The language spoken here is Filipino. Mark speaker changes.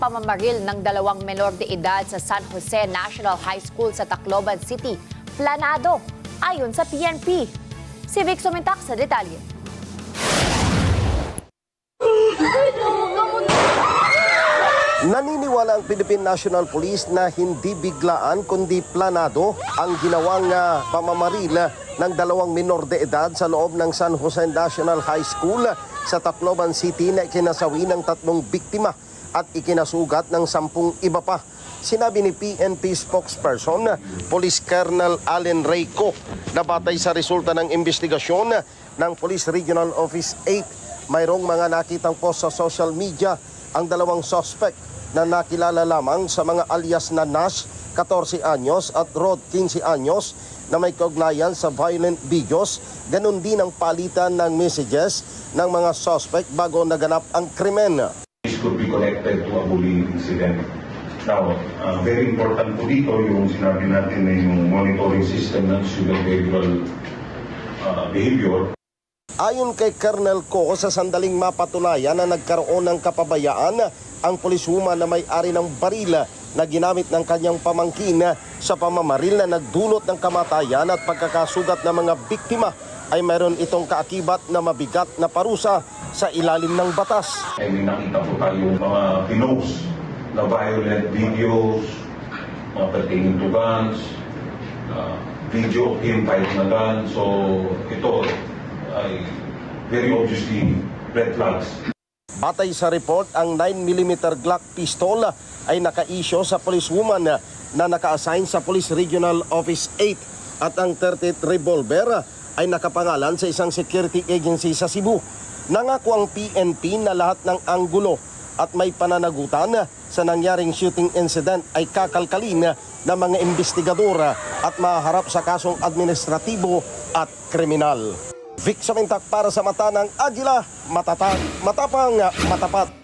Speaker 1: Pamamaril ng dalawang menor de edad sa San Jose National High School sa Tacloban City, planado ayon sa PNP. Si Vic Sumintak sa detalye.
Speaker 2: Naniniwala ang Philippine National Police na hindi biglaan kundi planado ang ginawang pamamaril ng dalawang minor de edad sa loob ng San Jose National High School sa Tacloban City na ikinasawi ng 3 biktima at ikinasugat ng 10 iba pa. Sinabi ni PNP spokesperson, Police Colonel Allen Reyco, na batay sa resulta ng investigasyon ng Police Regional Office 8, mayroong mga nakitang post sa social media ang dalawang suspect na nakilala lamang sa mga alias na Nash, 14 anyos at Rod, 15 anyos na may kaugnayan sa violent videos. Ganun din ang palitan ng messages ng mga suspect bago naganap ang krimen.
Speaker 3: This could be connected to a bullying incident. Now, very important po dito yung sinabi natin na yung monitoring system ng student behavior.
Speaker 2: Ayon kay Colonel Co, sa sandaling mapatunayan na nagkaroon ng kapabayaan ang poliswoman na may-ari ng baril na ginamit ng kanyang pamangkin sa pamamaril na nagdulot ng kamatayan at pagkakasugat ng mga biktima, ay mayroon itong kaakibat na mabigat na parusa sa ilalim ng batas.
Speaker 3: Ay may nakita po tayong mga pinost na violent videos, mga pertaining to guns, video of him fighting a gun. So ito ay very obviously red flags.
Speaker 2: Batay sa report, ang 9mm Glock pistol ay naka-issue sa policewoman na naka-assign sa Police Regional Office 8 at ang 30th revolver ay nakapangalan sa isang security agency sa Cebu. Nangako ang PNP na lahat ng anggulo at may pananagutan sa nangyaring shooting incident ay kakalkalin ng mga investigador at maharap sa kasong administratibo at kriminal. Vic Sumintak para sa mata ng Agila, matatag, matapang, matapat.